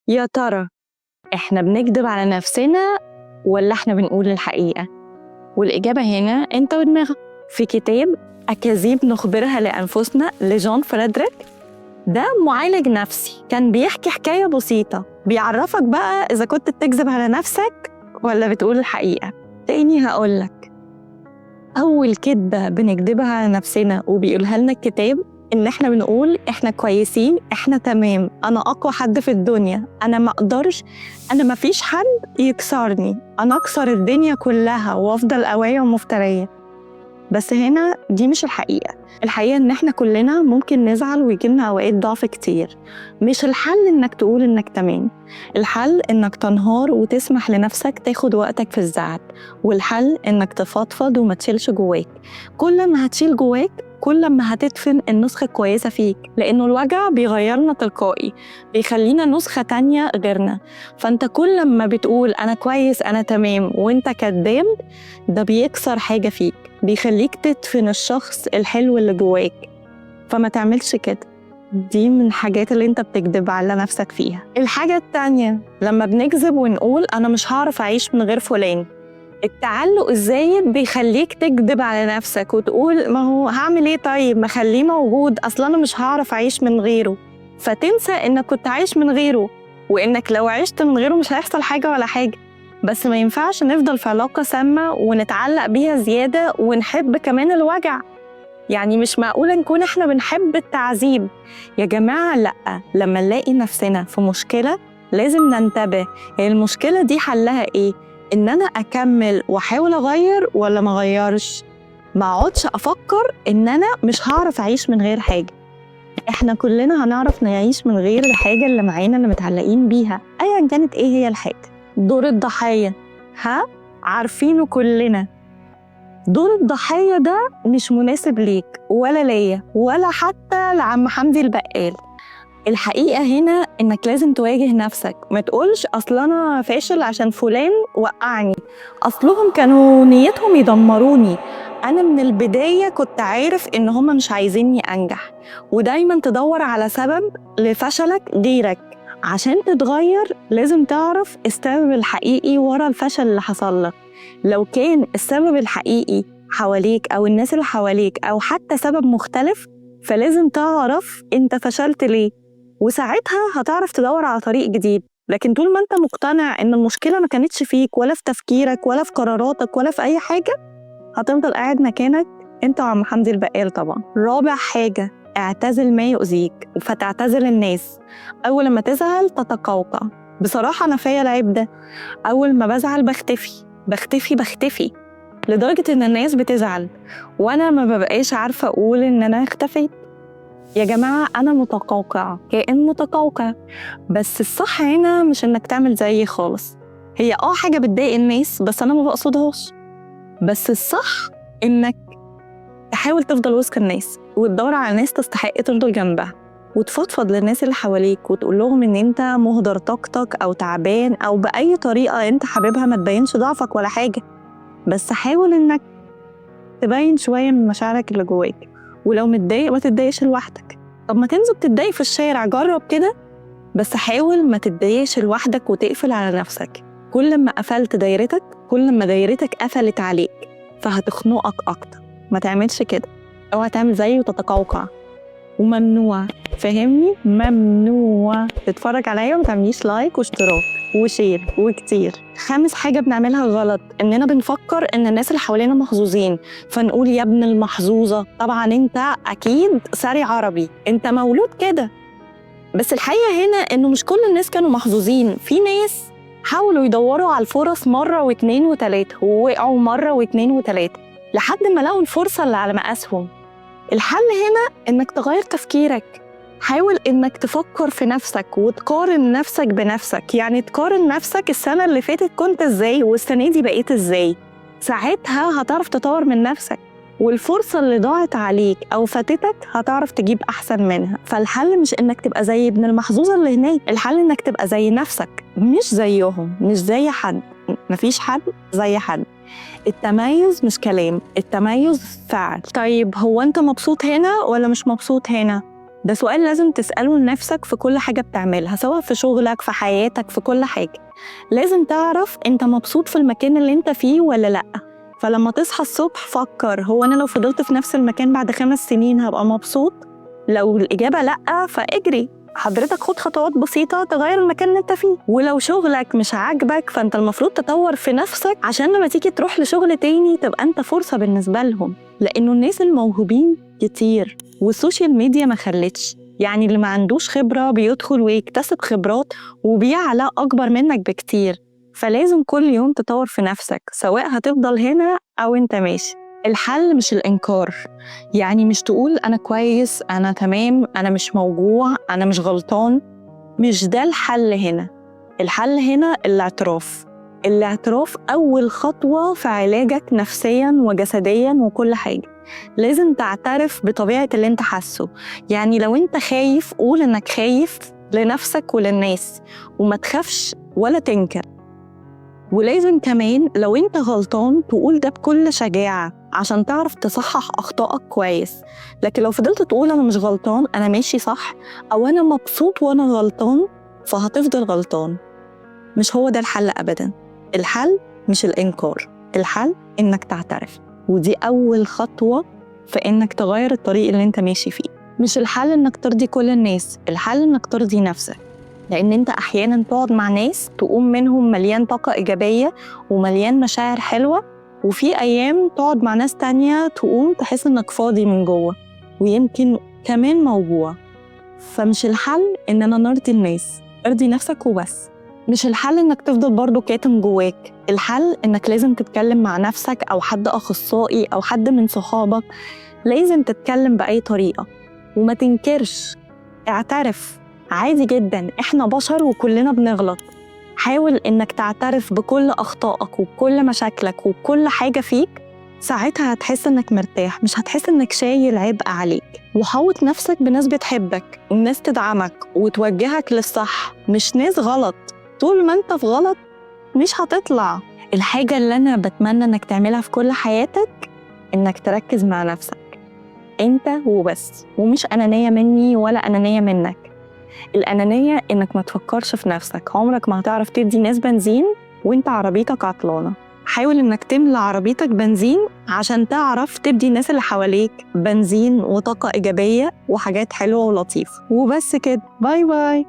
يا ترى إحنا بنكدب على نفسنا ولا إحنا بنقول الحقيقة؟ والإجابة هنا أنت ودماغك. في كتاب أكاذيب نخبرها لأنفسنا لجون فريدريك، ده معالج نفسي كان بيحكي حكاية بسيطة بيعرفك بقى إذا كنت بتكذب على نفسك ولا بتقول الحقيقة. تاني هقولك، أول كدبة بنكدبها على نفسنا وبيقولها لنا الكتاب إن إحنا بنقول إحنا كويسين، إحنا تمام، أنا أقوى حد في الدنيا، أنا ما أقدرش، أنا ما فيش حد يكسرني، أنا أكسر الدنيا كلها وأفضل قوية ومفترية. بس هنا دي مش الحقيقة. الحقيقة إن إحنا كلنا ممكن نزعل ويجيلنا أوقات ضعف كتير. مش الحل إنك تقول إنك تمام، الحل إنك تنهار وتسمح لنفسك تاخد وقتك في الزعل، والحل إنك تفضفض وما تشيلش جواك. كل ما هتشيل جواك كل ما هتدفن النسخة الكويسة فيك، لأنه الوجع بيغيرنا تلقائي، بيخلينا نسخة تانية غيرنا. فأنت كل ما بتقول أنا كويس أنا تمام وأنت كداب، ده بيكسر حاجة فيك، بيخليك تدفن الشخص الحلو اللي جواك. فما تعملش كده، دي من الحاجات اللي انت بتكذب على نفسك فيها. الحاجة التانية، لما بنكذب ونقول أنا مش هعرف أعيش من غير فلان، التعلق الزايد بيخليك تكذب على نفسك وتقول ما هو هعمل ايه، طيب ما خليه موجود، أصلا أنا مش هعرف أعيش من غيره. فتنسى إنك كنت عايش من غيره، وإنك لو عشت من غيره مش هيحصل حاجة ولا حاجة. بس ما ينفعش نفضل في علاقة سامة ونتعلق بيها زيادة ونحب كمان الوجع. يعني مش معقولة نكون إحنا بنحب التعذيب يا جماعة، لأ. لما نلاقي نفسنا في مشكلة لازم ننتبه، هي المشكلة دي حلها إيه؟ إن أنا أكمل وأحاول أغير ولا ما أغيرش؟ ما أقعدش أفكر إن أنا مش هعرف أعيش من غير حاجة. إحنا كلنا هنعرف نعيش من غير الحاجة اللي معانا اللي متعلقين بيها، أيا كانت إيه هي الحاجة. دور الضحية، عارفينه كلنا. دور الضحية ده مش مناسب ليك ولا ليا ولا حتى لعم حمدي البقال. الحقيقة هنا إنك لازم تواجه نفسك، ما تقولش أصل أنا فاشل عشان فلان وقعني، أصلهم كانوا نيتهم يدمروني، أنا من البداية كنت عارف إن هما مش عايزيني أنجح. ودايما تدور على سبب لفشلك غيرك. عشان تتغير لازم تعرف السبب الحقيقي ورا الفشل اللي حصل لك. لو كان السبب الحقيقي حواليك أو الناس اللي حواليك أو حتى سبب مختلف، فلازم تعرف أنت فشلت ليه، وساعتها هتعرف تدور على طريق جديد. لكن طول ما أنت مقتنع إن المشكلة ما كانتش فيك ولا في تفكيرك ولا في قراراتك ولا في أي حاجة، هتفضل قاعد مكانك أنت وعم حمدي البقال. طبعا رابع حاجة، اعتزل ما يؤذيك، فتعتزل الناس. أول لما تزعل تتقوقع. بصراحة أنا فيا العيب ده، أول ما بزعل بختفي لدرجة إن الناس بتزعل وأنا ما ببقاش عارفة أقول إن أنا اختفيت. يا جماعة أنا متقوقعة، كائن متقوقع. بس الصح هنا مش إنك تعمل زيي خالص، هي حاجة بتضايق الناس بس أنا ما بقصدهاش. بس الصح إنك تحاول تفضل وسط الناس وتدور على ناس تستحق تفضل جنبها، وتفضفض للناس اللي حواليك وتقول لهم إن أنت مهدر طاقتك أو تعبان أو بأي طريقة أنت حاببها، ما تبينش ضعفك ولا حاجة، بس حاول إنك تبين شوية من مشاعرك اللي جواك. ولو متضايق ما تتضايقش لوحدك، طب ما تنزل تتضايق في الشارع، جرب كده، بس حاول ما تتضايقش لوحدك وتقفل على نفسك. كل ما قفلت دايرتك كل ما دايرتك قفلت عليك، فهتخنقك أكتر. ما تعملش كده، أو هتعمل زيه وتتقوقع. وممنوع، فهمني، ممنوع تتفرج عليا وما تعمليش لايك واشتراك وشير وكتير. خامس حاجة بنعملها غلط، إننا بنفكر إن الناس اللي حوالينا محظوظين، فنقول يا ابن المحظوظة، طبعاً أنت أكيد ساري عربي، أنت مولود كده. بس الحقيقة هنا إنه مش كل الناس كانوا محظوظين، في ناس حاولوا يدوروا على الفرص مرة واتنين وتلاتة ووقعوا مرة واتنين وتلاتة لحد ما لقوا الفرصة اللي على مقاسهم. الحل هنا إنك تغير تفكيرك، حاول إنك تفكر في نفسك وتقارن نفسك بنفسك، يعني تقارن نفسك السنة اللي فاتت كنت إزاي والسنة دي بقيت إزاي، ساعتها هتعرف تطور من نفسك، والفرصة اللي ضاعت عليك أو فاتتك هتعرف تجيب أحسن منها. فالحل مش إنك تبقى زي ابن المحظوظة اللي هناك، الحل إنك تبقى زي نفسك، مش زيهم، مش زي حد، مفيش حد زي حد. التميز مش كلام، التميز فعل. طيب هو أنت مبسوط هنا ولا مش مبسوط هنا؟ ده سؤال لازم تسأله لنفسك في كل حاجة بتعملها، سواء في شغلك، في حياتك، في كل حاجة. لازم تعرف انت مبسوط في المكان اللي انت فيه ولا لأ. فلما تصحى الصبح فكر، هو أنا لو فضلت في نفس المكان بعد 5 سنين هبقى مبسوط؟ لو الإجابة لأ فاجري، حضرتك خد خطوات بسيطة تغير المكان اللي انت فيه. ولو شغلك مش عاجبك فانت المفروض تطور في نفسك عشان لما تيجي تروح لشغل تاني تبقى انت فرصة بالنسبة لهم، لأنه الناس الموهوبين كتير والسوشيال ميديا ما خلتش. يعني اللي ما عندوش خبرة بيدخل ويكتسب خبرات وبيعلى أكبر منك بكتير. فلازم كل يوم تطور في نفسك، سواء هتفضل هنا أو انت ماشي. الحل مش الإنكار، يعني مش تقول أنا كويس، أنا تمام، أنا مش موجوع، أنا مش غلطان. مش ده الحل هنا. الحل هنا الاعتراف. الاعتراف أول خطوة في علاجك نفسياً وجسدياً وكل حاجة. لازم تعترف بطبيعة اللي انت حاسه. يعني لو انت خايف قول انك خايف لنفسك وللناس، وما تخافش ولا تنكر. ولازم كمان لو انت غلطان تقول ده بكل شجاعة عشان تعرف تصحح أخطائك كويس. لكن لو فضلت تقول أنا مش غلطان، أنا ماشي صح، أو أنا مبسوط وأنا غلطان، فهتفضل غلطان. مش هو ده الحل أبداً. الحل مش الإنكار، الحل إنك تعترف، ودي أول خطوة في إنك تغير الطريق اللي انت ماشي فيه. مش الحل إنك ترضي كل الناس، الحل إنك ترضي نفسك. لأن انت أحياناً تقعد مع ناس تقوم منهم مليان طاقة إيجابية ومليان مشاعر حلوة، وفي أيام تقعد مع ناس تانية تقوم تحس إنك فاضي من جوه ويمكن كمان موجوع. فمش الحل إننا نرضي الناس، ارضي نفسك وبس. مش الحل إنك تفضل برضو كاتم جواك، الحل إنك لازم تتكلم مع نفسك أو حد أخصائي أو حد من صحابك. لازم تتكلم بأي طريقة وما تنكرش، اعترف. عادي جدا، احنا بشر وكلنا بنغلط. حاول انك تعترف بكل اخطائك وبكل مشاكلك وبكل حاجة فيك، ساعتها هتحس انك مرتاح، مش هتحس انك شايل عبء عليك. وحوط نفسك بناس بتحبك وناس تدعمك وتوجهك للصح، مش ناس غلط. طول ما انت في غلط مش هتطلع. الحاجة اللي انا بتمنى انك تعملها في كل حياتك انك تركز مع نفسك انت وبس، ومش أنانية مني ولا أنانية منك. الأنانية إنك ما تفكرش في نفسك. عمرك ما هتعرف تدي ناس بنزين وإنت عربيتك عطلانة. حاول إنك تملى عربيتك بنزين عشان تعرف تدي الناس اللي حواليك بنزين وطاقة إيجابية وحاجات حلوة ولطيفة. وبس كده، باي باي.